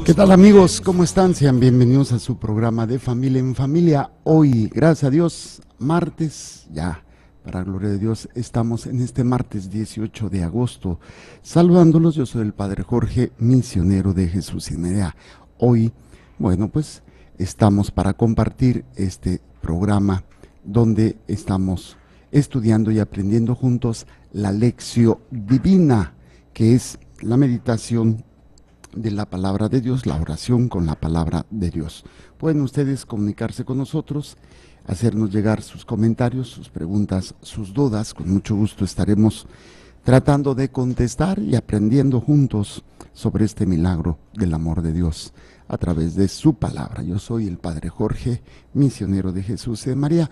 ¿Qué tal, amigos? ¿Cómo están? Sean bienvenidos a su programa de Familia en Familia. Hoy, gracias a Dios, martes, ya, para gloria de Dios, estamos en este martes 18 de agosto. Saludándolos, yo soy el Padre Jorge, misionero de Jesús y Medea. Hoy, bueno, pues estamos para compartir este programa donde estamos estudiando y aprendiendo juntos la Lección Divina, que es la meditación de la palabra de Dios, la oración con la palabra de Dios. Pueden ustedes comunicarse con nosotros, hacernos llegar sus comentarios, sus preguntas, sus dudas. Con mucho gusto estaremos tratando de contestar y aprendiendo juntos sobre este milagro del amor de Dios a través de su palabra. Yo soy el Padre Jorge, misionero de Jesús y de María,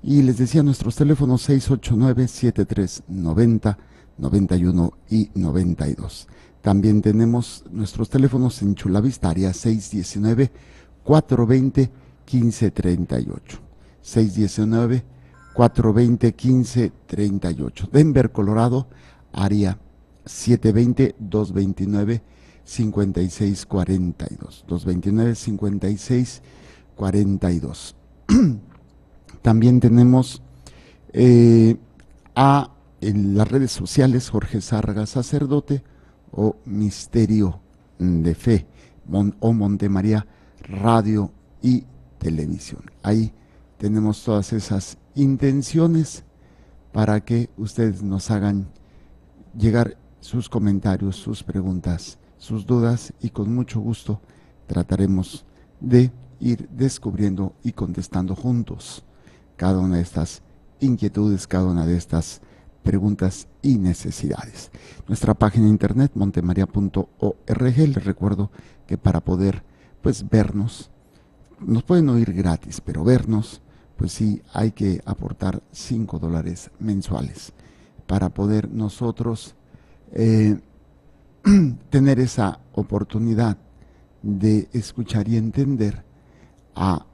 y les decía nuestros teléfonos 689-7390, 91 y 92. También tenemos nuestros teléfonos en Chulavista, área 619-420-1538. 619-420-1538. Denver, Colorado, área 720-229-5642. 229-5642. También tenemos en las redes sociales Jorge Sarga Sacerdote, o Misterio de Fe, o Montemaría Radio y Televisión. Ahí tenemos todas esas intenciones para que ustedes nos hagan llegar sus comentarios, sus preguntas, sus dudas, y con mucho gusto trataremos de ir descubriendo y contestando juntos cada una de estas inquietudes, cada una de estas preguntas y necesidades. Nuestra página de internet montemaria.org. Les recuerdo que para poder vernos, nos pueden oír gratis, pero vernos, pues sí, hay que aportar $5 mensuales para poder nosotros tener esa oportunidad de escuchar y entender a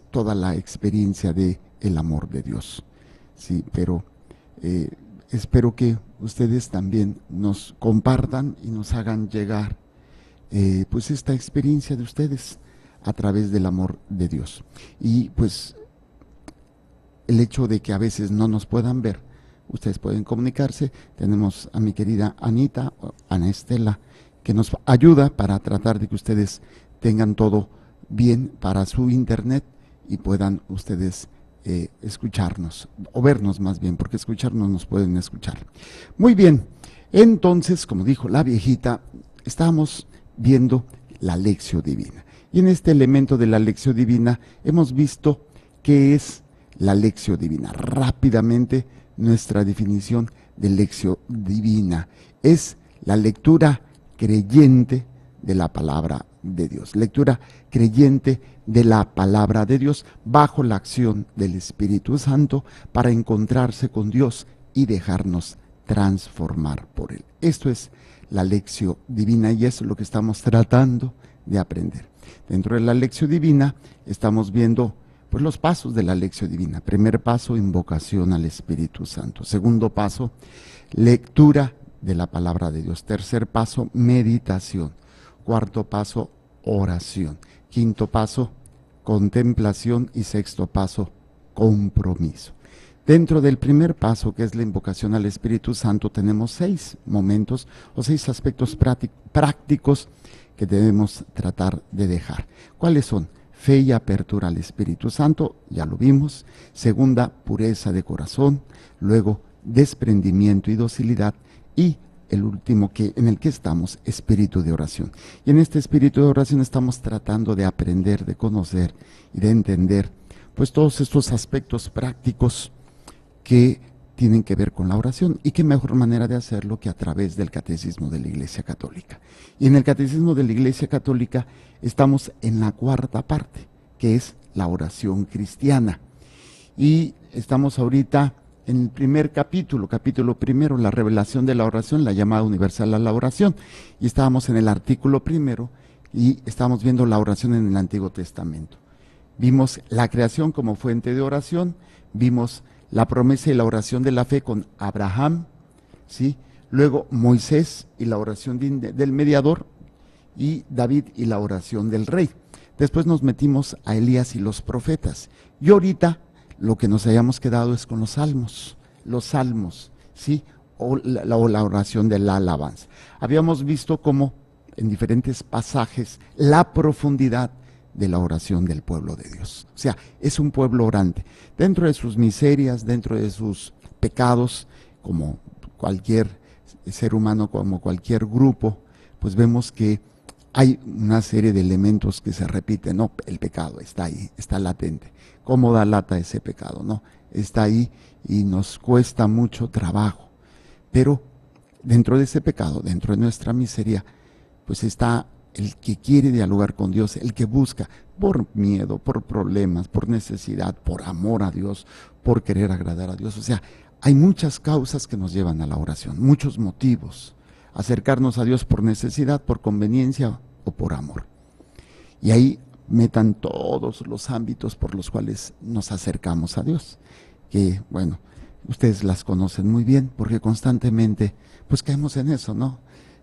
toda la experiencia de el amor de Dios. Sí, pero espero que ustedes también nos compartan y nos hagan llegar esta experiencia de ustedes a través del amor de Dios. Y el hecho de que a veces no nos puedan ver, ustedes pueden comunicarse. Tenemos a mi querida Anita, Ana Estela, que nos ayuda para tratar de que ustedes tengan todo bien para su internet y puedan ustedes escucharnos, o vernos más bien, porque escucharnos nos pueden escuchar. Muy bien, entonces, como dijo la viejita, estamos viendo la Lección Divina. Y en este elemento de la Lección Divina hemos visto qué es la Lección Divina. Rápidamente, nuestra definición de Lección Divina es la lectura creyente de la palabra de Dios. Lectura creyente de la palabra de Dios bajo la acción del Espíritu Santo para encontrarse con Dios y dejarnos transformar por Él. Esto es la Lección Divina y es lo que estamos tratando de aprender. Dentro de la Lección Divina estamos viendo los pasos de la Lección Divina. Primer paso, invocación al Espíritu Santo. Segundo paso, lectura de la palabra de Dios. Tercer paso, meditación. Cuarto paso, oración. Quinto paso, contemplación. Y sexto paso, compromiso. Dentro del primer paso, que es la invocación al Espíritu Santo, tenemos 6 momentos o 6 aspectos prácticos que debemos tratar de dejar. ¿Cuáles son? Fe y apertura al Espíritu Santo, ya lo vimos. Segunda, pureza de corazón. Luego, desprendimiento y docilidad. Y el último en el que estamos, espíritu de oración. Y en este espíritu de oración estamos tratando de aprender, de conocer y de entender todos estos aspectos prácticos que tienen que ver con la oración. Y qué mejor manera de hacerlo que a través del Catecismo de la Iglesia Católica. Y en el Catecismo de la Iglesia Católica estamos en la cuarta parte, que es la oración cristiana. Y estamos ahorita en el primer capítulo primero, la revelación de la oración, la llamada universal a la oración. Y estábamos en el artículo primero y estábamos viendo la oración en el Antiguo Testamento. Vimos la creación como fuente de oración, vimos la promesa y la oración de la fe con Abraham, ¿sí? Luego Moisés y la oración del mediador, y David y la oración del rey. Después nos metimos a Elías y los profetas. Y ahorita lo que nos hayamos quedado es con los salmos, ¿sí? O la oración de la alabanza. Habíamos visto cómo en diferentes pasajes la profundidad de la oración del pueblo de Dios. O sea, es un pueblo orante. Dentro de sus miserias, dentro de sus pecados, como cualquier ser humano, como cualquier grupo, pues vemos que hay una serie de elementos que se repiten, ¿no? El pecado está ahí, está latente. ¿Cómo da lata ese pecado? ¿No? Está ahí y nos cuesta mucho trabajo. Pero dentro de ese pecado, dentro de nuestra miseria, pues está el que quiere dialogar con Dios, el que busca por miedo, por problemas, por necesidad, por amor a Dios, por querer agradar a Dios. O sea, hay muchas causas que nos llevan a la oración, muchos motivos. Acercarnos a Dios por necesidad, por conveniencia o por amor. Y ahí metan todos los ámbitos por los cuales nos acercamos a Dios, que bueno, ustedes las conocen muy bien porque constantemente pues caemos en eso, ¿no?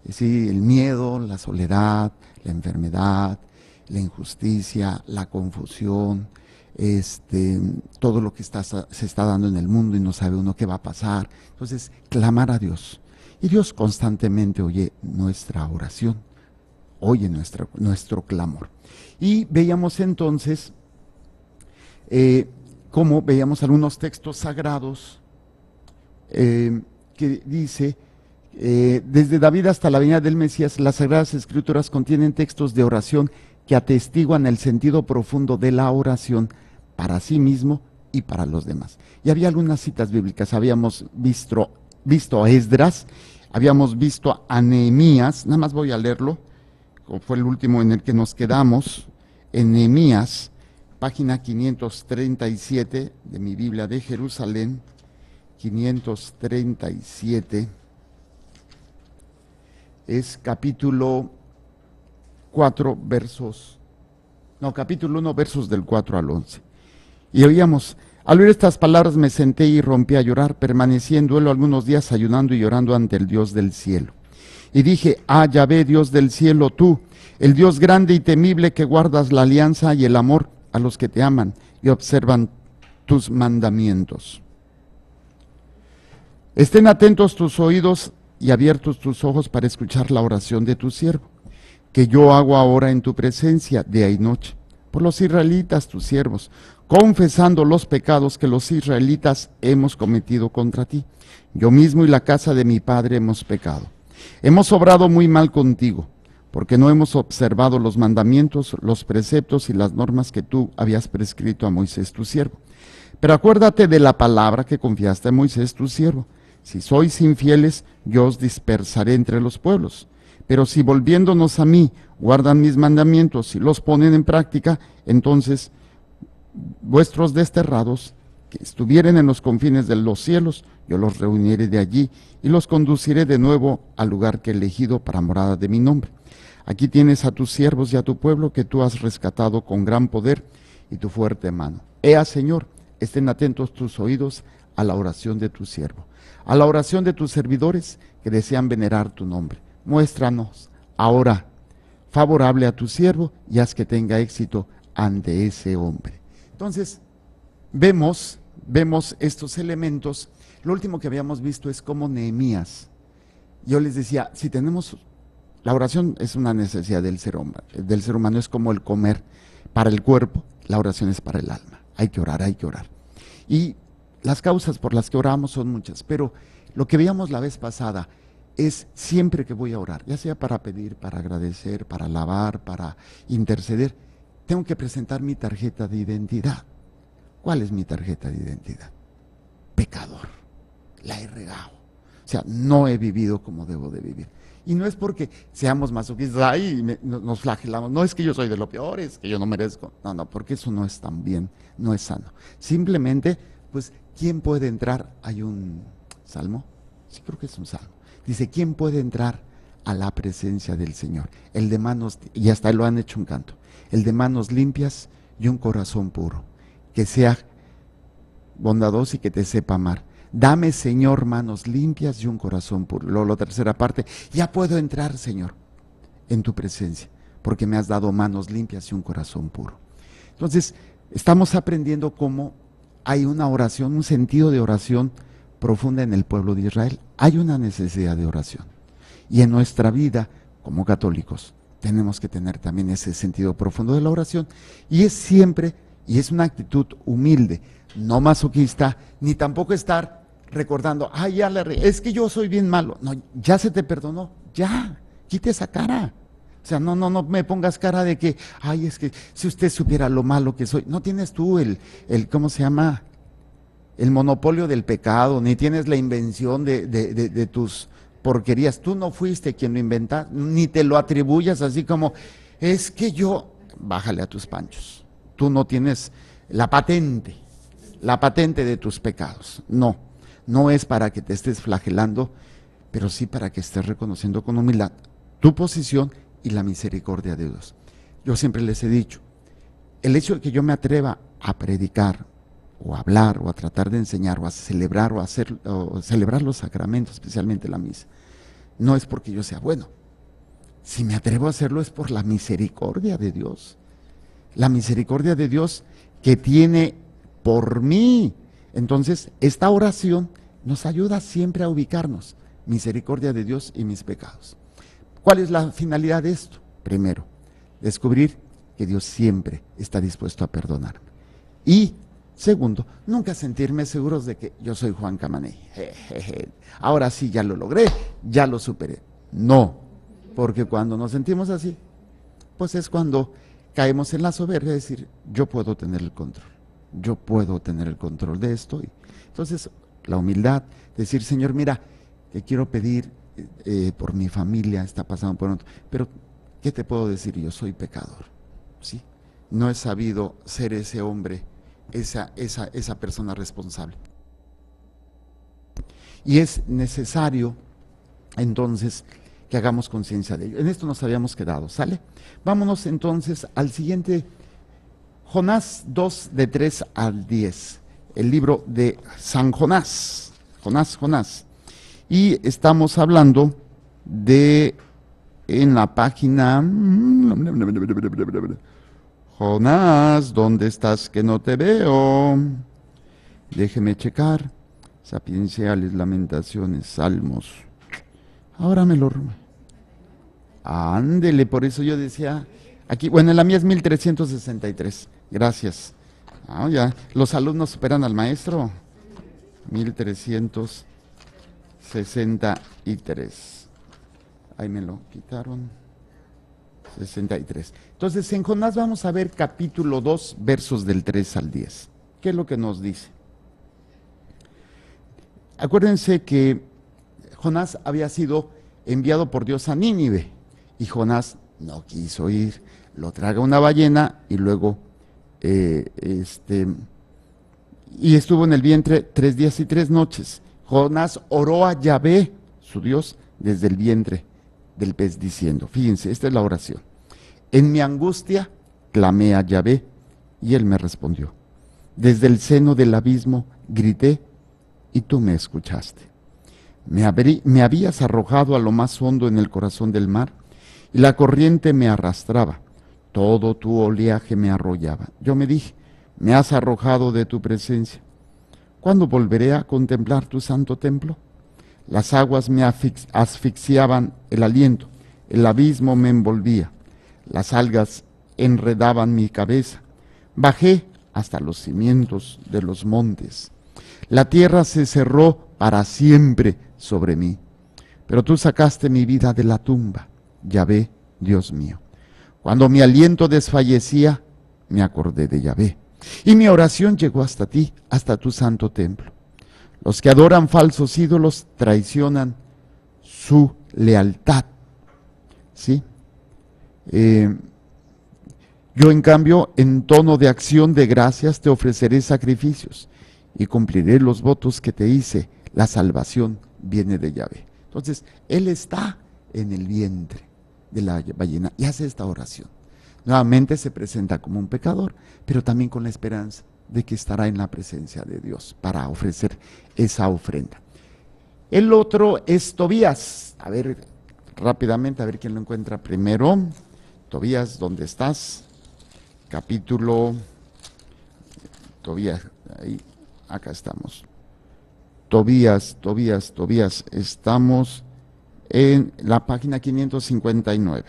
Sí, el miedo, la soledad, la enfermedad, la injusticia, la confusión, todo lo que se está dando en el mundo y no sabe uno qué va a pasar. Entonces, clamar a Dios. Y Dios constantemente oye nuestra oración, oye nuestro clamor. Y veíamos entonces cómo veíamos algunos textos sagrados que dice, desde David hasta la venida del Mesías, las Sagradas Escrituras contienen textos de oración que atestiguan el sentido profundo de la oración para sí mismo y para los demás. Y había algunas citas bíblicas, habíamos visto a Esdras, habíamos visto a Nehemías, nada más voy a leerlo, como fue el último en el que nos quedamos, en Nehemías, página 537 de mi Biblia de Jerusalén, 537, es capítulo 1, versos del 4 al 11. Y oíamos, al oír estas palabras me senté y rompí a llorar, permanecí en duelo algunos días ayunando y llorando ante el Dios del cielo. Y dije, Yahvé, Dios del cielo, tú, el Dios grande y temible que guardas la alianza y el amor a los que te aman y observan tus mandamientos. Estén atentos tus oídos y abiertos tus ojos para escuchar la oración de tu siervo, que yo hago ahora en tu presencia, día y noche, por los israelitas, tus siervos, confesando los pecados que los israelitas hemos cometido contra ti. Yo mismo y la casa de mi padre hemos pecado. Hemos obrado muy mal contigo, porque no hemos observado los mandamientos, los preceptos y las normas que tú habías prescrito a Moisés tu siervo. Pero acuérdate de la palabra que confiaste a Moisés tu siervo. Si sois infieles, yo os dispersaré entre los pueblos. Pero si volviéndonos a mí guardan mis mandamientos y los ponen en práctica, entonces vuestros desterrados que estuvieren en los confines de los cielos, yo los reuniré de allí y los conduciré de nuevo al lugar que he elegido para morada de mi nombre. Aquí tienes a tus siervos y a tu pueblo que tú has rescatado con gran poder y tu fuerte mano. Ea, Señor, estén atentos tus oídos a la oración de tu siervo, a la oración de tus servidores que desean venerar tu nombre. Muéstranos ahora favorable a tu siervo y haz que tenga éxito ante ese hombre. Entonces, vemos estos elementos. Lo último que habíamos visto es cómo Nehemías, yo les decía, si tenemos, la oración es una necesidad del ser humano, es como el comer para el cuerpo, la oración es para el alma. Hay que orar. Y las causas por las que oramos son muchas, pero lo que veíamos la vez pasada es siempre que voy a orar, ya sea para pedir, para agradecer, para alabar, para interceder, tengo que presentar mi tarjeta de identidad. ¿Cuál es mi tarjeta de identidad? Pecador, la he regado. O sea, no he vivido como debo de vivir. Y no es porque seamos masoquistas, ahí nos flagelamos, no es que yo soy de lo peor, es que yo no merezco. No, porque eso no es tan bien, no es sano. Simplemente, pues, ¿quién puede entrar? ¿Hay un salmo? Sí, creo que es un salmo. Dice, ¿quién puede entrar a la presencia del Señor? El de manos, y hasta lo han hecho un canto, el de manos limpias y un corazón puro, que sea bondadoso y que te sepa amar. Dame, Señor, manos limpias y un corazón puro. Luego la tercera parte, ya puedo entrar, Señor. en tu presencia, porque me has dado manos limpias y un corazón puro. Entonces, estamos aprendiendo cómo hay una oración, un sentido de oración profunda en el pueblo de Israel. Hay una necesidad de oración. Y en nuestra vida, como católicos, tenemos que tener también ese sentido profundo de la oración. Y es siempre, y es una actitud humilde, no masoquista, ni tampoco estar recordando, ay, ya es que yo soy bien malo. No, ya se te perdonó, ya, quite esa cara. O sea, no me pongas cara de que, ay, es que si usted supiera lo malo que soy, no tienes tú ¿cómo se llama? El monopolio del pecado, ni tienes la invención de tus porquerías. Tú no fuiste quien lo inventaste, ni te lo atribuyas así como, es que yo, bájale a tus panchos. Tú no tienes la patente de tus pecados. No es para que te estés flagelando, pero sí para que estés reconociendo con humildad tu posición y la misericordia de Dios. Yo siempre les he dicho, el hecho de que yo me atreva a predicar, o a hablar, o a tratar de enseñar, o a celebrar, o celebrar los sacramentos, especialmente la misa, no es porque yo sea bueno. Si me atrevo a hacerlo es por la misericordia de Dios. La misericordia de Dios que tiene por mí. Entonces, esta oración nos ayuda siempre a ubicarnos. Misericordia de Dios y mis pecados. ¿Cuál es la finalidad de esto? Primero, descubrir que Dios siempre está dispuesto a perdonarme. Y segundo, nunca sentirme seguros de que yo soy Juan Camaney. Ahora sí, ya lo logré, ya lo superé. No, porque cuando nos sentimos así, pues es cuando caemos en la soberbia de decir, yo puedo tener el control. Yo puedo tener el control de esto. Entonces, la humildad, decir, Señor, mira, te quiero pedir por mi familia, está pasando por otro, pero ¿qué te puedo decir? Yo soy pecador, ¿sí? No he sabido ser ese hombre, esa persona responsable. Y es necesario, entonces, que hagamos conciencia de ello. En esto nos habíamos quedado, ¿sale? Vámonos entonces al siguiente, Jonás 2, de 3 al 10, el libro de San Jonás, Jonás. Y estamos hablando de, en la página, Jonás, ¿dónde estás que no te veo? Déjeme checar. Sapienciales, Lamentaciones, Salmos. Ahora me lo... Ándele, por eso yo decía, aquí, bueno, la mía es 1363. Gracias. Ya, los alumnos superan al maestro. 1363. Ahí me lo quitaron. 63. Entonces, en Jonás vamos a ver capítulo 2, versos del 3 al 10. ¿Qué es lo que nos dice? Acuérdense que Jonás había sido enviado por Dios a Nínive y Jonás no quiso ir, lo traga una ballena y luego y estuvo en el vientre 3 días y 3 noches. Jonás oró a Yahvé, su Dios, desde el vientre del pez diciendo, fíjense, esta es la oración: en mi angustia clamé a Yahvé y él me respondió. Desde el seno del abismo grité y tú me escuchaste. Me habías arrojado a lo más hondo en el corazón del mar y la corriente me arrastraba. Todo tu oleaje me arrollaba. Yo me dije, me has arrojado de tu presencia. ¿Cuándo volveré a contemplar tu santo templo? Las aguas me asfixiaban el aliento, el abismo me envolvía, las algas enredaban mi cabeza. Bajé hasta los cimientos de los montes. La tierra se cerró para siempre sobre mí. Pero tú sacaste mi vida de la tumba, Yahvé, Dios mío. Cuando mi aliento desfallecía, me acordé de Yahvé. Y mi oración llegó hasta ti, hasta tu santo templo. Los que adoran falsos ídolos traicionan su lealtad. ¿Sí? Yo, en cambio, en tono de acción de gracias, te ofreceré sacrificios y cumpliré los votos que te hice. La salvación viene de Yahvé. Entonces, él está en el vientre de la ballena y hace esta oración. Nuevamente se presenta como un pecador, pero también con la esperanza de que estará en la presencia de Dios para ofrecer esa ofrenda. El otro es Tobías. A ver, rápidamente, a ver quién lo encuentra primero. Tobías, ¿dónde estás? Capítulo, Tobías, ahí, acá estamos. Tobías, estamos en la página 559.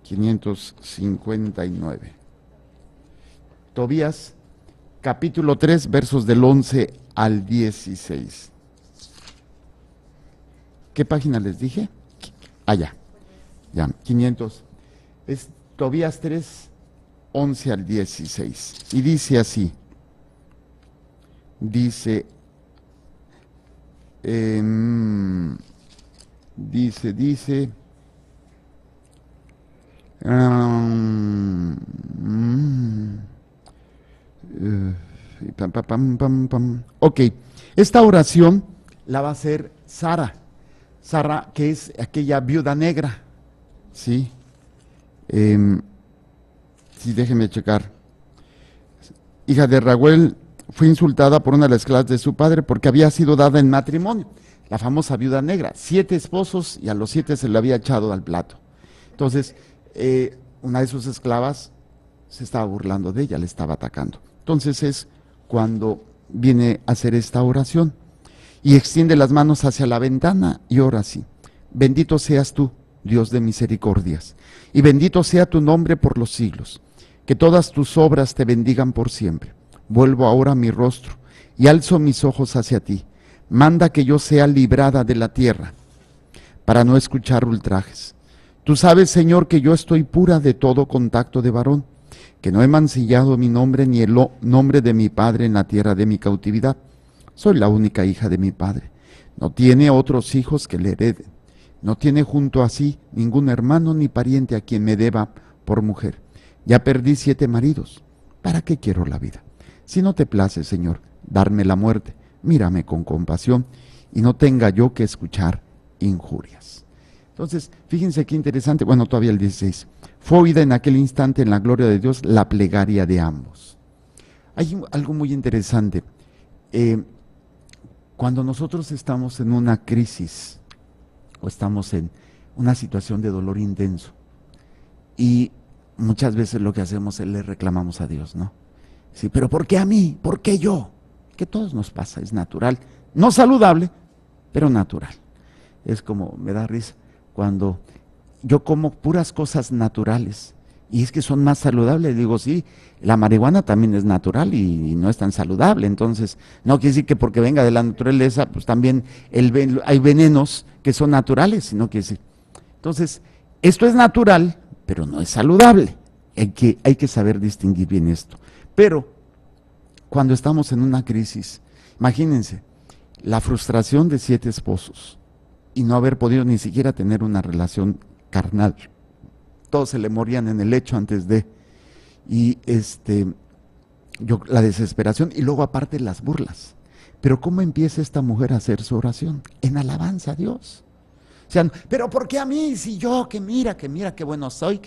559. Tobías, capítulo 3, versos del 11 al 16. ¿Qué página les dije? Ya, 500. Es Tobías 3, 11 al 16. Y dice así, dice, ok, esta oración la va a hacer Sara, que es aquella viuda negra, ¿sí? Sí, déjeme checar. Hija de Raguel, fue insultada por una de las esclavas de su padre porque había sido dada en matrimonio, la famosa viuda negra, 7 esposos y a los 7 se le había echado al plato. Entonces, una de sus esclavas se estaba burlando de ella, le estaba atacando. Entonces es cuando viene a hacer esta oración y extiende las manos hacia la ventana y ora así: bendito seas tú, Dios de misericordias, y bendito sea tu nombre por los siglos. Que todas tus obras te bendigan por siempre. Vuelvo ahora mi rostro y alzo mis ojos hacia ti. Manda que yo sea librada de la tierra para no escuchar ultrajes. Tú sabes, Señor, que yo estoy pura de todo contacto de varón, que no he mancillado mi nombre ni el nombre de mi padre en la tierra de mi cautividad. Soy la única hija de mi padre. No tiene otros hijos que le hereden. No tiene junto a sí ningún hermano ni pariente a quien me deba por mujer. Ya perdí 7 maridos. ¿Para qué quiero la vida? Si no te place, Señor, darme la muerte, mírame con compasión y no tenga yo que escuchar injurias. Entonces, fíjense qué interesante. Bueno, todavía el 16. Fue oída en aquel instante en la gloria de Dios la plegaria de ambos. Hay algo muy interesante. Cuando nosotros estamos en una crisis o estamos en una situación de dolor intenso y muchas veces lo que hacemos es le reclamamos a Dios, ¿no? Sí, pero ¿por qué a mí? ¿Por qué yo? Que a todos nos pasa, es natural, no saludable, pero natural. Es como, me da risa, cuando yo como puras cosas naturales y es que son más saludables, digo, sí, la marihuana también es natural y no es tan saludable, entonces no quiere decir que porque venga de la naturaleza, pues también hay venenos que son naturales, sino que sí. Entonces, esto es natural, pero no es saludable. Hay que saber distinguir bien esto. Pero cuando estamos en una crisis, imagínense, la frustración de 7 esposos y no haber podido ni siquiera tener una relación carnal. Todos se le morían en el lecho antes de, y la desesperación y luego aparte las burlas. Pero ¿cómo empieza esta mujer a hacer su oración? En alabanza a Dios. O sea, pero ¿por qué a mí? Si yo, que mira, qué bueno soy,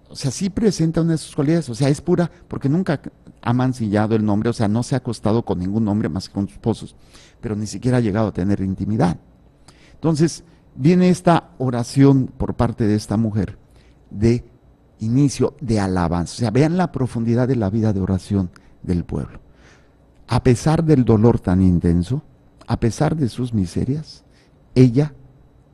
o sea, sí presenta una de sus cualidades, o sea, es pura, porque nunca ha mancillado el nombre, o sea, no se ha acostado con ningún hombre más que con sus esposos, pero ni siquiera ha llegado a tener intimidad. Entonces, viene esta oración por parte de esta mujer de inicio de alabanza. O sea, vean la profundidad de la vida de oración del pueblo. A pesar del dolor tan intenso, a pesar de sus miserias, ella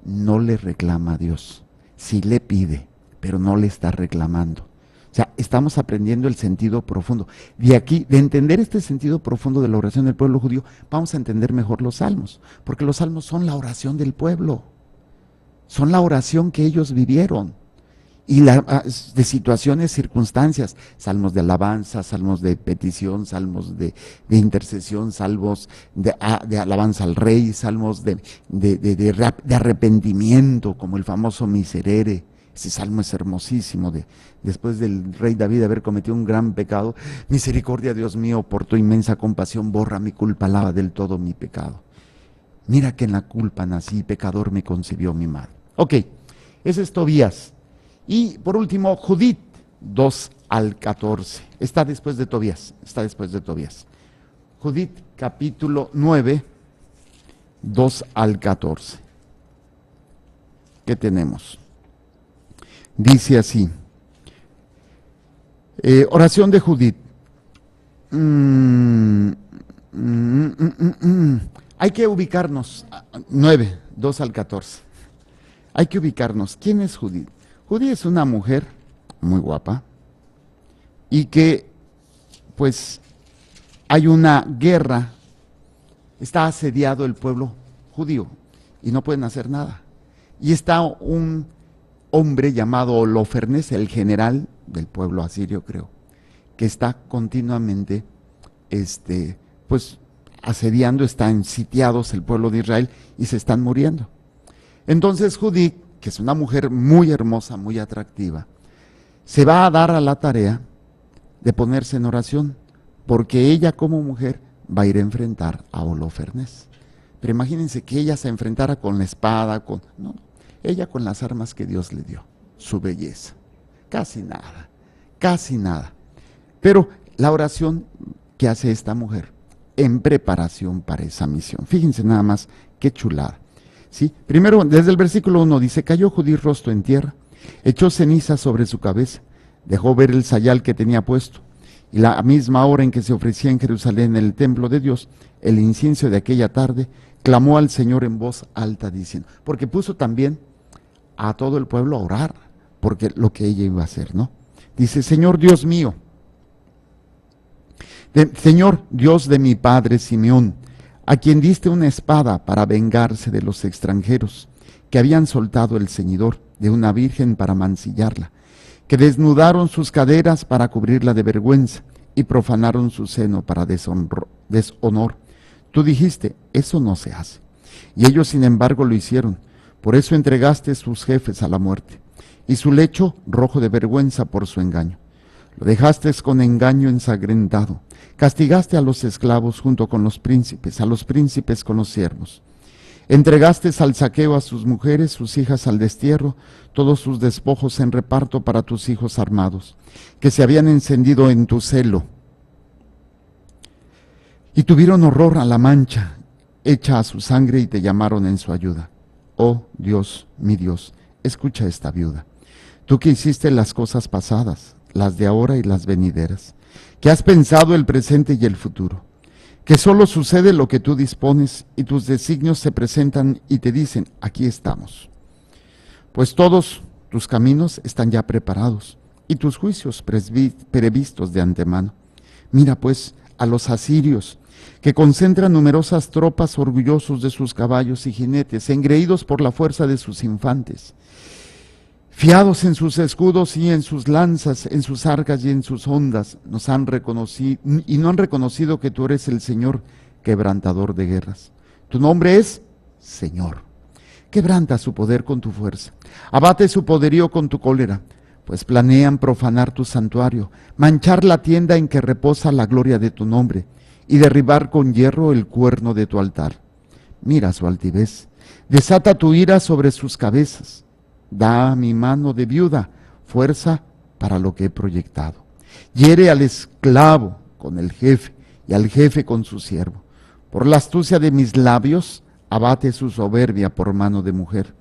no le reclama a Dios, sí le pide, pero no le está reclamando. O sea, estamos aprendiendo el sentido profundo. De aquí, de entender este sentido profundo de la oración del pueblo judío, vamos a entender mejor los salmos, porque los salmos son la oración del pueblo, son la oración que ellos vivieron, y de situaciones, circunstancias, salmos de alabanza, salmos de petición, salmos de intercesión, salmos de alabanza al rey, salmos de arrepentimiento, como el famoso Miserere. Ese salmo es hermosísimo, después del rey David haber cometido un gran pecado: misericordia, Dios mío, por tu inmensa compasión, borra mi culpa, lava del todo mi pecado. Mira que en la culpa nací, pecador me concibió mi madre. Ok, ese es Tobías. Y por último, Judith, 2 al 14. Está después de Tobías, Judith, capítulo 9, 2 al 14. que tenemos. Dice así, oración de Judith. Hay que ubicarnos, 9, 2 al 14. Hay que ubicarnos. ¿Quién es Judith? Judith es una mujer muy guapa y que, pues, hay una guerra, está asediado el pueblo judío y no pueden hacer nada. Y está un hombre llamado Holofernes, el general del pueblo asirio, creo, que está continuamente, pues, asediando, están sitiados el pueblo de Israel y se están muriendo. Entonces Judith, que es una mujer muy hermosa, muy atractiva, se va a dar a la tarea de ponerse en oración, porque ella como mujer va a ir a enfrentar a Holofernes. Pero imagínense que ella se enfrentara con la espada, no, ella con las armas que Dios le dio, su belleza. Casi nada, casi nada. Pero la oración que hace esta mujer en preparación para esa misión. Fíjense nada más qué chulada. ¿Sí? Primero, desde el versículo 1 dice, cayó Judith rostro en tierra, echó ceniza sobre su cabeza, dejó ver el sayal que tenía puesto, y la misma hora en que se ofrecía en Jerusalén en el templo de Dios, el incienso de aquella tarde, clamó al Señor en voz alta diciendo, porque puso también a todo el pueblo a orar, porque lo que ella iba a hacer, ¿no? Dice, Señor Dios mío, Señor Dios de mi padre Simeón, a quien diste una espada para vengarse de los extranjeros, que habían soltado el ceñidor de una virgen para mancillarla, que desnudaron sus caderas para cubrirla de vergüenza y profanaron su seno para deshonor. Tú dijiste, eso no se hace. Y ellos sin embargo lo hicieron. Por eso entregaste sus jefes a la muerte, y su lecho rojo de vergüenza por su engaño. Lo dejaste con engaño ensangrentado. Castigaste a los esclavos junto con los príncipes, a los príncipes con los siervos. Entregaste al saqueo a sus mujeres, sus hijas al destierro, todos sus despojos en reparto para tus hijos armados, que se habían encendido en tu celo. Y tuvieron horror a la mancha hecha a su sangre y te llamaron en su ayuda. Oh Dios, mi Dios, escucha esta viuda. Tú que hiciste las cosas pasadas, las de ahora y las venideras, que has pensado el presente y el futuro, que solo sucede lo que tú dispones y tus designios se presentan y te dicen, aquí estamos. Pues todos tus caminos están ya preparados y tus juicios previstos de antemano. Mira pues a los asirios, que concentran numerosas tropas orgullosos de sus caballos y jinetes, engreídos por la fuerza de sus infantes, fiados en sus escudos y en sus lanzas, en sus arcas y en sus ondas, nos han reconocido y no han reconocido que tú eres el Señor, quebrantador de guerras. Tu nombre es Señor. Quebranta su poder con tu fuerza, abate su poderío con tu cólera, pues planean profanar tu santuario, manchar la tienda en que reposa la gloria de tu nombre y derribar con hierro el cuerno de tu altar. Mira su altivez, desata tu ira sobre sus cabezas. Da a mi mano de viuda fuerza para lo que he proyectado. Hiere al esclavo con el jefe y al jefe con su siervo. Por la astucia de mis labios, abate su soberbia por mano de mujer.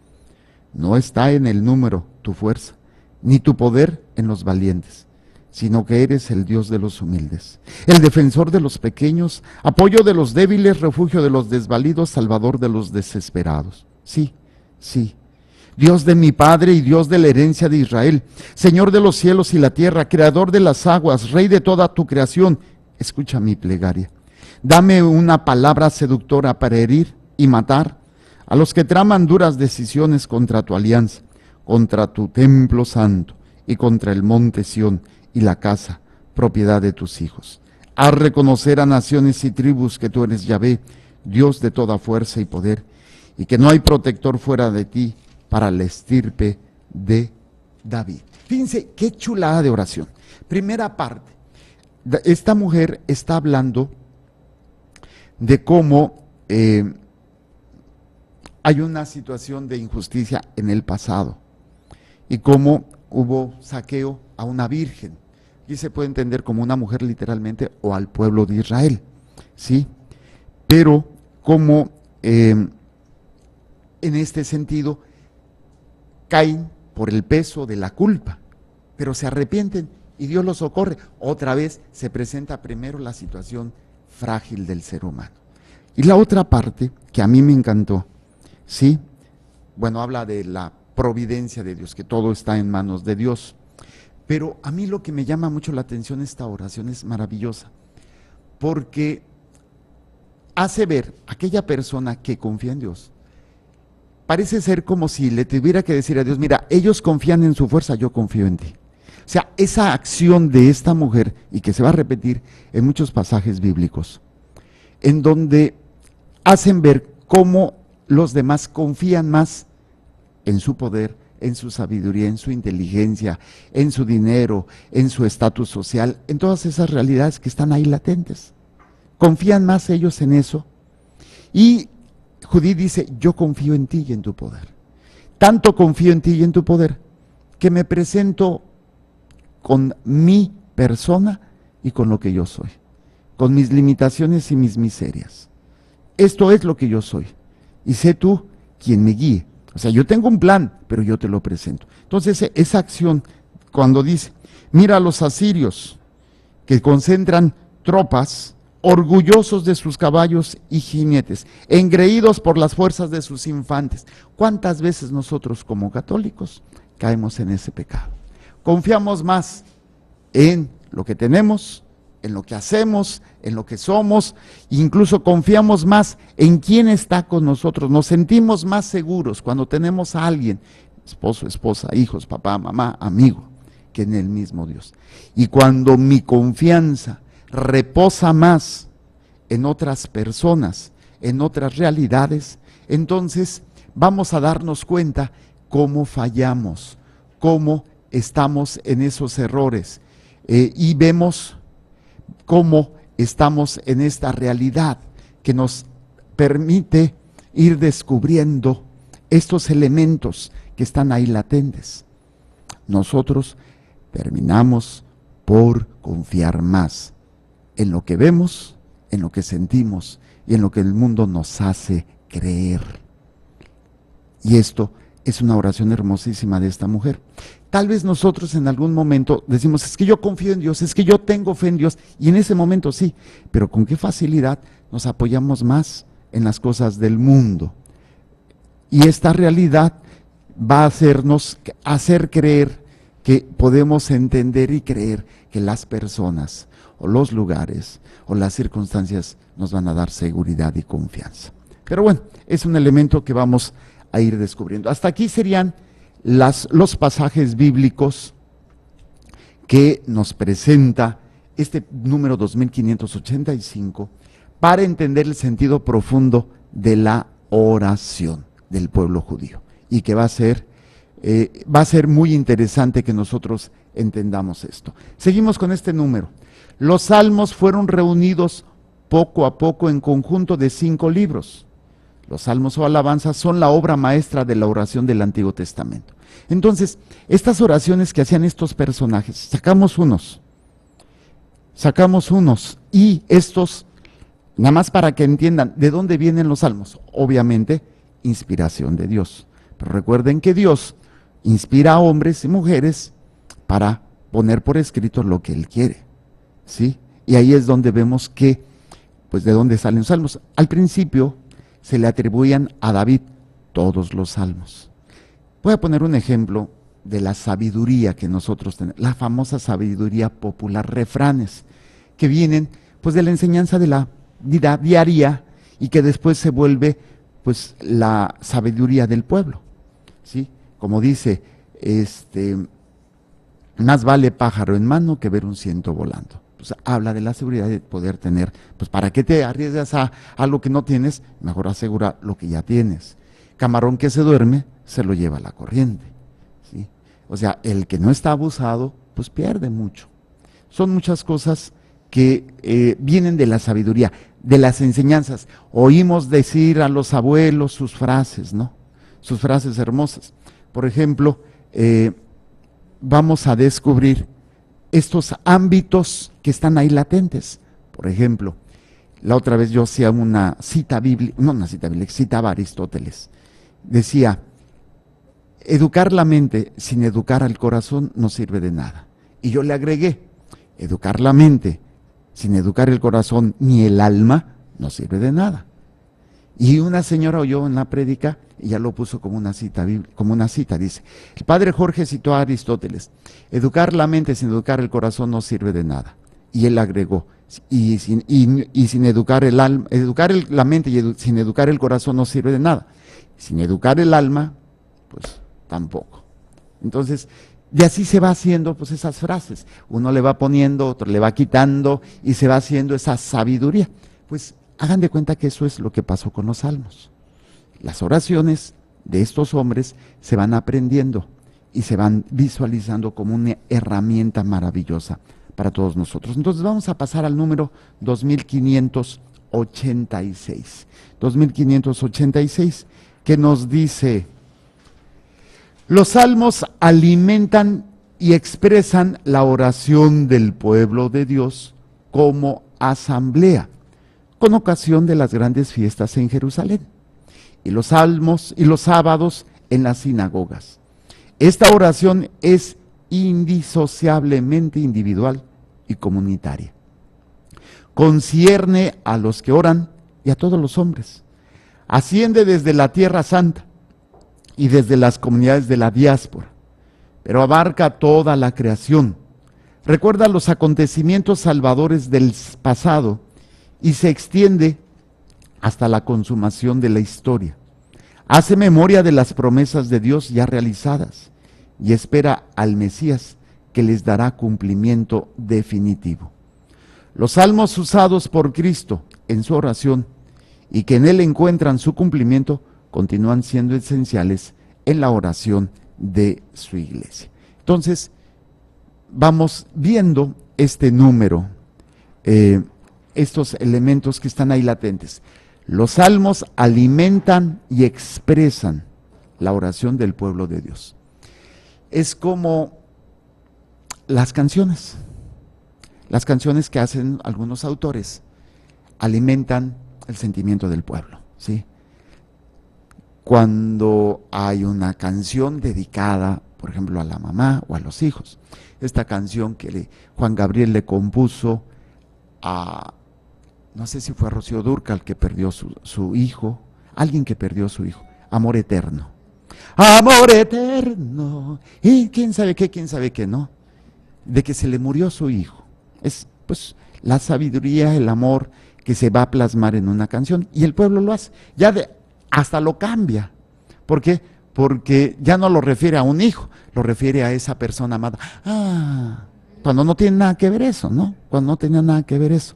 No está en el número tu fuerza, ni tu poder en los valientes, sino que eres el Dios de los humildes, el defensor de los pequeños, apoyo de los débiles, refugio de los desvalidos, salvador de los desesperados. Sí, sí. Dios de mi Padre y Dios de la herencia de Israel, Señor de los cielos y la tierra, creador de las aguas, Rey de toda tu creación, escucha mi plegaria. Dame una palabra seductora para herir y matar a los que traman duras decisiones contra tu alianza, contra tu templo santo y contra el monte Sión y la casa, propiedad de tus hijos. Haz reconocer a naciones y tribus que tú eres Yahvé, Dios de toda fuerza y poder, y que no hay protector fuera de ti, para la estirpe de David. Fíjense qué chulada de oración. Primera parte, esta mujer está hablando de cómo hay una situación de injusticia en el pasado y cómo hubo saqueo a una virgen. Y se puede entender como una mujer literalmente o al pueblo de Israel, ¿sí? Pero como en este sentido caen por el peso de la culpa, pero se arrepienten y Dios los socorre. Otra vez se presenta primero la situación frágil del ser humano. Y la otra parte que a mí me encantó, ¿sí? Bueno, habla de la providencia de Dios, que todo está en manos de Dios. Pero a mí lo que me llama mucho la atención, esta oración es maravillosa, porque hace ver a aquella persona que confía en Dios. Parece ser como si le tuviera que decir a Dios, mira, ellos confían en su fuerza, yo confío en ti. O sea, esa acción de esta mujer, y que se va a repetir en muchos pasajes bíblicos, en donde hacen ver cómo los demás confían más en su poder, en su sabiduría, en su inteligencia, en su dinero, en su estatus social, en todas esas realidades que están ahí latentes. Confían más ellos en eso. Y Judith dice, yo confío en ti y en tu poder. Tanto confío en ti y en tu poder que me presento con mi persona y con lo que yo soy, con mis limitaciones y mis miserias. Esto es lo que yo soy. Y sé tú quien me guíe. O sea, yo tengo un plan, pero yo te lo presento. Entonces, esa acción, cuando dice, mira a los asirios que concentran tropas, orgullosos de sus caballos y jinetes, engreídos por las fuerzas de sus infantes. ¿Cuántas veces nosotros como católicos caemos en ese pecado? Confiamos más en lo que tenemos, en lo que hacemos, en lo que somos, incluso confiamos más en quién está con nosotros, nos sentimos más seguros cuando tenemos a alguien, esposo, esposa, hijos, papá, mamá, amigo, que en el mismo Dios. Y cuando mi confianza reposa más en otras personas, en otras realidades, entonces vamos a darnos cuenta cómo fallamos, cómo estamos en esos errores, y vemos cómo estamos en esta realidad que nos permite ir descubriendo estos elementos que están ahí latentes. Nosotros terminamos por confiar más en lo que vemos, en lo que sentimos y en lo que el mundo nos hace creer. Y esto es una oración hermosísima de esta mujer. Tal vez nosotros en algún momento decimos, es que yo confío en Dios, es que yo tengo fe en Dios, y en ese momento sí, pero con qué facilidad nos apoyamos más en las cosas del mundo. Y esta realidad va a hacer creer que podemos entender y creer que las personas o los lugares o las circunstancias nos van a dar seguridad y confianza. Pero bueno, es un elemento que vamos a ir descubriendo. Hasta aquí serían los pasajes bíblicos que nos presenta este número 2585 para entender el sentido profundo de la oración del pueblo judío, y que va a ser muy interesante que nosotros entendamos esto. Seguimos con este número. Los salmos fueron reunidos poco a poco en conjunto de 5 libros. Los salmos o alabanzas son la obra maestra de la oración del Antiguo Testamento. Entonces, estas oraciones que hacían estos personajes, sacamos unos, y estos, nada más para que entiendan de dónde vienen los salmos, obviamente, inspiración de Dios. Pero recuerden que Dios inspira a hombres y mujeres para poner por escrito lo que Él quiere, ¿sí? Y ahí es donde vemos que, pues, de dónde salen los salmos. Al principio se le atribuían a David todos los salmos. Voy a poner un ejemplo de la sabiduría que nosotros tenemos, la famosa sabiduría popular, refranes que vienen pues de la enseñanza de la vida diaria y que después se vuelve pues la sabiduría del pueblo, ¿sí? Como dice, más vale pájaro en mano que ver un ciento volando. Pues habla de la seguridad de poder tener, pues ¿para qué te arriesgas a algo que no tienes? Mejor asegura lo que ya tienes. Camarón que se duerme, se lo lleva la corriente, ¿sí? O sea, el que no está abusado, pues pierde mucho. Son muchas cosas que vienen de la sabiduría, de las enseñanzas. Oímos decir a los abuelos sus frases, ¿no? Sus frases hermosas. Por ejemplo, vamos a descubrir estos ámbitos que están ahí latentes. Por ejemplo, la otra vez yo hacía una cita bíblica, no una cita bíblica, citaba a Aristóteles. Decía, educar la mente sin educar al corazón no sirve de nada. Y yo le agregué, educar la mente sin educar el corazón ni el alma no sirve de nada. Y una señora oyó en la prédica y ya lo puso como una cita, dice, el padre Jorge citó a Aristóteles, educar la mente sin educar el corazón no sirve de nada. Y él agregó, y sin educar el alma, la mente y sin educar el corazón no sirve de nada. Sin educar el alma, pues tampoco. Entonces, y así se va haciendo pues esas frases. Uno le va poniendo, otro le va quitando y se va haciendo esa sabiduría. Pues hagan de cuenta que eso es lo que pasó con los salmos. Las oraciones de estos hombres se van aprendiendo y se van visualizando como una herramienta maravillosa para todos nosotros. Entonces vamos a pasar al número 2586. 2586, que nos dice: los salmos alimentan y expresan la oración del pueblo de Dios como asamblea, con ocasión de las grandes fiestas en Jerusalén, y los salmos y los sábados en las sinagogas. Esta oración es indisociablemente individual y comunitaria. Concierne a los que oran y a todos los hombres. Asciende desde la Tierra Santa y desde las comunidades de la diáspora, pero abarca toda la creación. Recuerda los acontecimientos salvadores del pasado y se extiende hasta la consumación de la historia. Hace memoria de las promesas de Dios ya realizadas y espera al Mesías, que les dará cumplimiento definitivo. Los salmos usados por Cristo en su oración y que en él encuentran su cumplimiento continúan siendo esenciales en la oración de su iglesia. Entonces, vamos viendo este número, estos elementos que están ahí latentes. Los salmos alimentan y expresan la oración del pueblo de Dios. Es como las canciones que hacen algunos autores alimentan el sentimiento del pueblo, ¿sí? Cuando hay una canción dedicada, por ejemplo, a la mamá o a los hijos, esta canción que Juan Gabriel le compuso a, no sé si fue a Rocío Dúrcal, que perdió su hijo, alguien que perdió su hijo, Amor Eterno. Amor eterno, y quién sabe qué no, de que se le murió su hijo. Es pues la sabiduría, el amor que se va a plasmar en una canción, y el pueblo lo hace, hasta lo cambia. ¿Por qué? Porque ya no lo refiere a un hijo, lo refiere a esa persona amada. Cuando no tiene nada que ver eso, ¿no? Cuando no tenía nada que ver eso.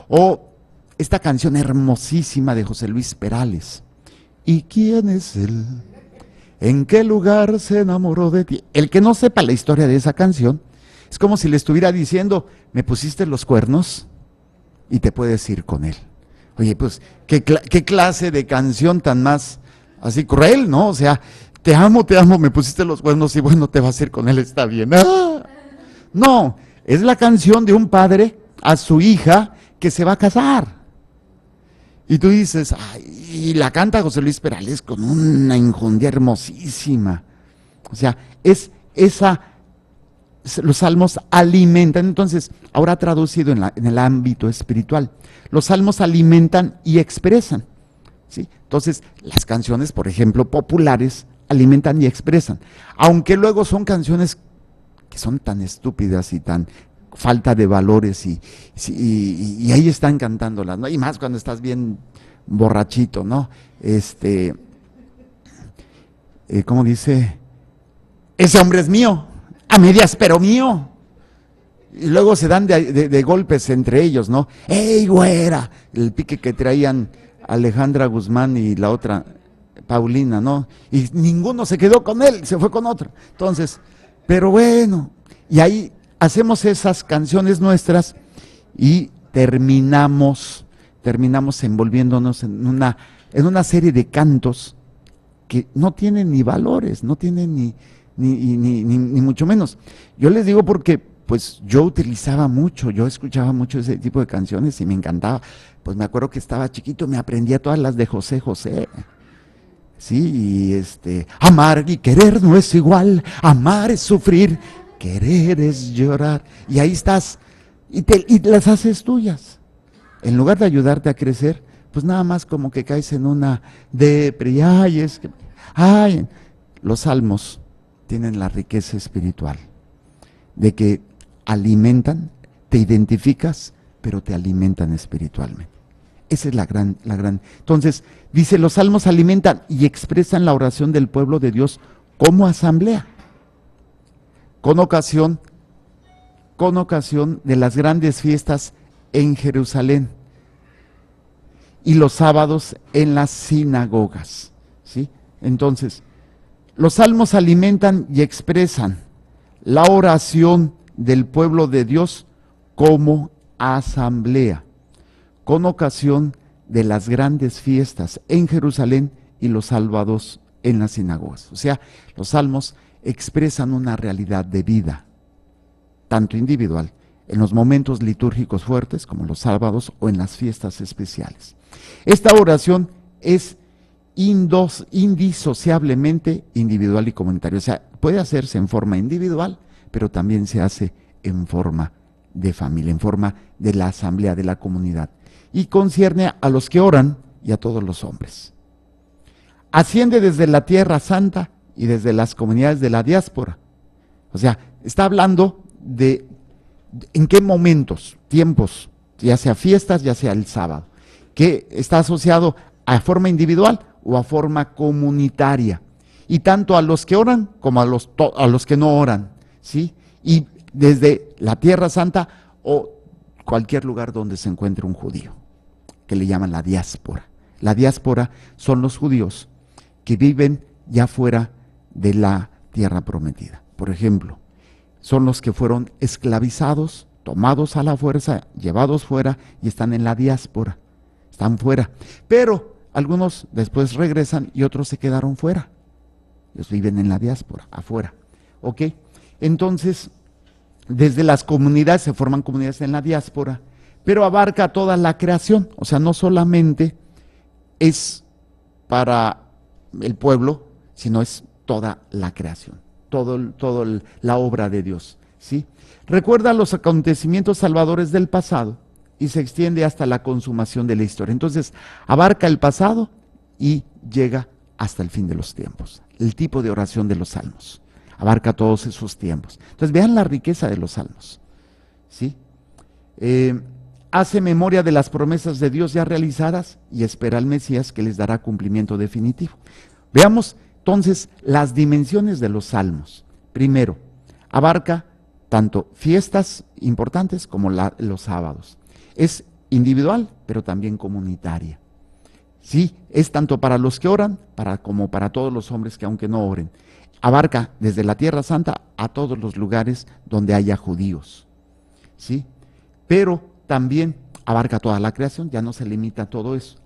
O esta canción hermosísima de José Luis Perales. ¿Y quién es él? ¿En qué lugar se enamoró de ti? El que no sepa la historia de esa canción, es como si le estuviera diciendo, me pusiste los cuernos y te puedes ir con él. Oye, pues, ¿qué clase de canción tan más así cruel, no? O sea, te amo, me pusiste los cuernos y bueno, te vas a ir con él, está bien. No, es la canción de un padre a su hija que se va a casar. Y tú dices, y la canta José Luis Perales con una enjundia hermosísima. O sea, los salmos alimentan. Entonces, ahora traducido en el ámbito espiritual, los salmos alimentan y expresan, ¿sí? Entonces, las canciones, por ejemplo, populares, alimentan y expresan. Aunque luego son canciones que son tan estúpidas y tan falta de valores y ahí están cantándolas, ¿no? Y más cuando estás bien borrachito, ¿no? ¿Cómo dice? Ese hombre es mío, a medias pero mío. Y luego se dan de golpes entre ellos, ¿no? ¡Ey, güera! El pique que traían Alejandra Guzmán y la otra, Paulina, ¿no? Y ninguno se quedó con él, se fue con otro. Entonces, pero bueno, y ahí hacemos esas canciones nuestras y terminamos envolviéndonos en una serie de cantos que no tienen ni valores, no tienen ni mucho menos. Yo les digo porque pues yo escuchaba mucho ese tipo de canciones y me encantaba. Pues me acuerdo que estaba chiquito, me aprendía todas las de José José. Sí, y amar y querer no es igual, amar es sufrir, querer es llorar. Y ahí estás, y las haces tuyas. En lugar de ayudarte a crecer, pues nada más como que caes en una depre, y ay, es que, ay, los salmos tienen la riqueza espiritual de que alimentan, te identificas, pero te alimentan espiritualmente. Esa es la gran. Entonces, dice, los salmos alimentan y expresan la oración del pueblo de Dios como asamblea, con ocasión de las grandes fiestas en Jerusalén y los sábados en las sinagogas, ¿sí? Entonces, los salmos alimentan y expresan la oración del pueblo de Dios como asamblea, con ocasión de las grandes fiestas en Jerusalén y los sábados en las sinagogas. O sea, los salmos expresan una realidad de vida, tanto individual, en los momentos litúrgicos fuertes como los sábados o en las fiestas especiales. Esta oración es indisociablemente individual y comunitaria. O sea, puede hacerse en forma individual, pero también se hace en forma de familia, en forma de la asamblea, de la comunidad. Y concierne a los que oran y a todos los hombres. Asciende desde la Tierra Santa y desde las comunidades de la diáspora. O sea, está hablando de en qué momentos, tiempos, ya sea fiestas, ya sea el sábado, que está asociado a forma individual o a forma comunitaria. Y tanto a los que oran como a los que no oran, ¿sí? Y desde la Tierra Santa o cualquier lugar donde se encuentre un judío, que le llaman la diáspora. La diáspora son los judíos que viven ya fuera de la tierra prometida. Por ejemplo, son los que fueron esclavizados, tomados a la fuerza, llevados fuera y están en la diáspora, están fuera. Pero algunos después regresan y otros se quedaron fuera. Ellos viven en la diáspora, afuera. ¿Ok? Entonces, desde las comunidades se forman comunidades en la diáspora, pero abarca toda la creación. O sea, no solamente es para el pueblo, sino es toda la creación, toda la obra de Dios, ¿sí? Recuerda los acontecimientos salvadores del pasado y se extiende hasta la consumación de la historia. Entonces, abarca el pasado y llega hasta el fin de los tiempos. El tipo de oración de los salmos abarca todos esos tiempos. Entonces, vean la riqueza de los salmos, ¿sí? Hace memoria de las promesas de Dios ya realizadas y espera al Mesías que les dará cumplimiento definitivo. Veamos entonces las dimensiones de los salmos. Primero, abarca tanto fiestas importantes como los sábados. Es individual, pero también comunitaria. Sí, es tanto para los que oran como para todos los hombres que aunque no oren. Abarca desde la Tierra Santa a todos los lugares donde haya judíos. ¿Sí? Pero también abarca toda la creación, ya no se limita todo eso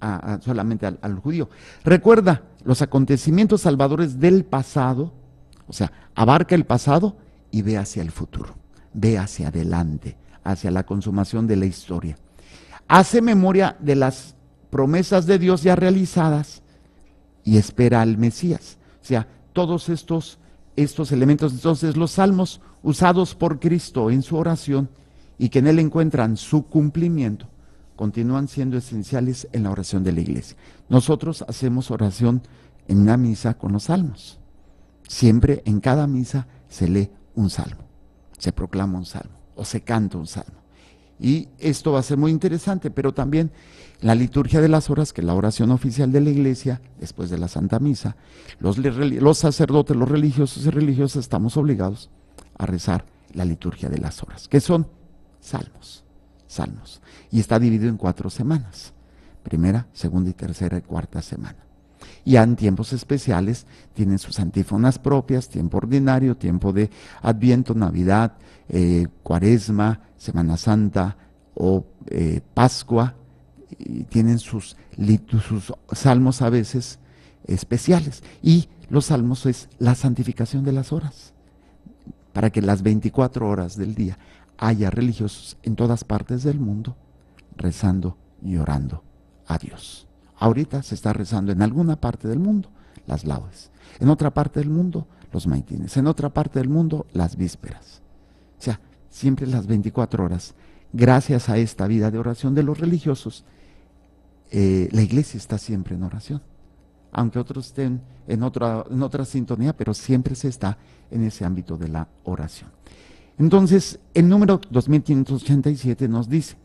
solamente al judío. Recuerda los acontecimientos salvadores del pasado, o sea, abarca el pasado y ve hacia el futuro, ve hacia adelante, hacia la consumación de la historia. Hace memoria de las promesas de Dios ya realizadas y espera al Mesías. O sea, todos estos elementos, entonces los salmos usados por Cristo en su oración y que en él encuentran su cumplimiento, continúan siendo esenciales en la oración de la iglesia. Nosotros hacemos oración en una misa con los salmos. Siempre en cada misa se lee un salmo, se proclama un salmo o se canta un salmo. Y esto va a ser muy interesante, pero también la liturgia de las horas, que es la oración oficial de la iglesia, después de la Santa Misa, los sacerdotes, los religiosos y religiosas estamos obligados a rezar la liturgia de las horas, que son salmos. Y está dividido en 4 semanas, primera, segunda y tercera y cuarta semana. Y en tiempos especiales tienen sus antífonas propias, tiempo ordinario, tiempo de Adviento, Navidad, Cuaresma, Semana Santa o Pascua, y tienen sus salmos a veces especiales. Y los salmos es la santificación de las horas, para que las 24 horas del día haya religiosos en todas partes del mundo rezando y orando a Dios. Ahorita se está rezando en alguna parte del mundo las laudes. En otra parte del mundo, los maitines. En otra parte del mundo, las vísperas. O sea, siempre las 24 horas. Gracias a esta vida de oración de los religiosos, la iglesia está siempre en oración. Aunque otros estén en otra sintonía, pero siempre se está en ese ámbito de la oración. Entonces, el número 2587 nos dice,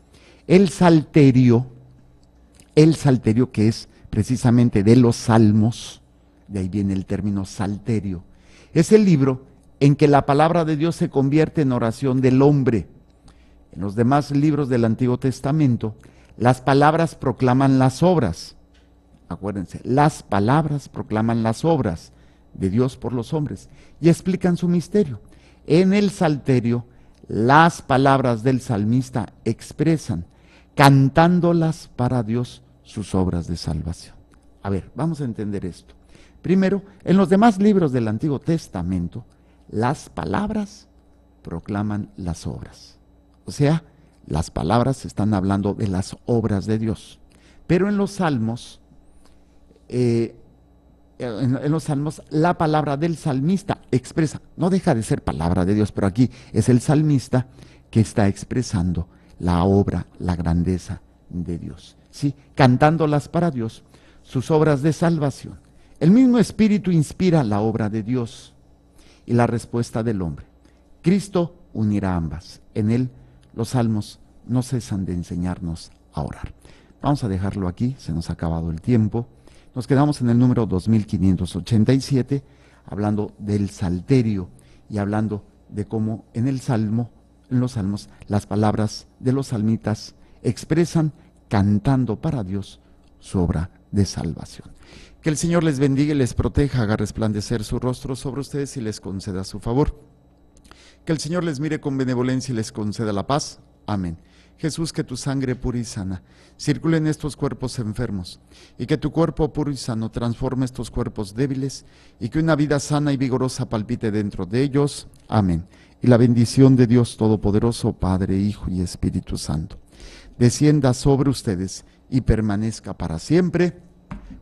el salterio que es precisamente de los salmos, de ahí viene el término salterio, es el libro en que la palabra de Dios se convierte en oración del hombre. En los demás libros del Antiguo Testamento, las palabras proclaman las obras. Acuérdense, las palabras proclaman las obras de Dios por los hombres y explican su misterio. En el salterio, las palabras del salmista expresan, cantándolas para Dios, sus obras de salvación. A ver, vamos a entender esto. Primero, en los demás libros del Antiguo Testamento, las palabras proclaman las obras. O sea, las palabras están hablando de las obras de Dios. Pero en los salmos, la palabra del salmista expresa, no deja de ser palabra de Dios, pero aquí es el salmista que está expresando la obra, la grandeza de Dios, ¿sí? Cantándolas para Dios, sus obras de salvación. El mismo Espíritu inspira la obra de Dios y la respuesta del hombre. Cristo unirá ambas. En él los salmos no cesan de enseñarnos a orar. Vamos a dejarlo aquí, se nos ha acabado el tiempo. Nos quedamos en el número 2587, hablando del salterio y hablando de cómo en los salmos, las palabras de los salmitas expresan, cantando para Dios, su obra de salvación. Que el Señor les bendiga y les proteja, haga resplandecer su rostro sobre ustedes y les conceda su favor. Que el Señor les mire con benevolencia y les conceda la paz. Amén. Jesús, que tu sangre pura y sana circule en estos cuerpos enfermos y que tu cuerpo puro y sano transforme estos cuerpos débiles y que una vida sana y vigorosa palpite dentro de ellos. Amén. Y la bendición de Dios Todopoderoso, Padre, Hijo y Espíritu Santo, descienda sobre ustedes y permanezca para siempre.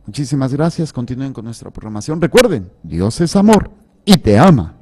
Muchísimas gracias. Continúen con nuestra programación. Recuerden, Dios es amor y te ama.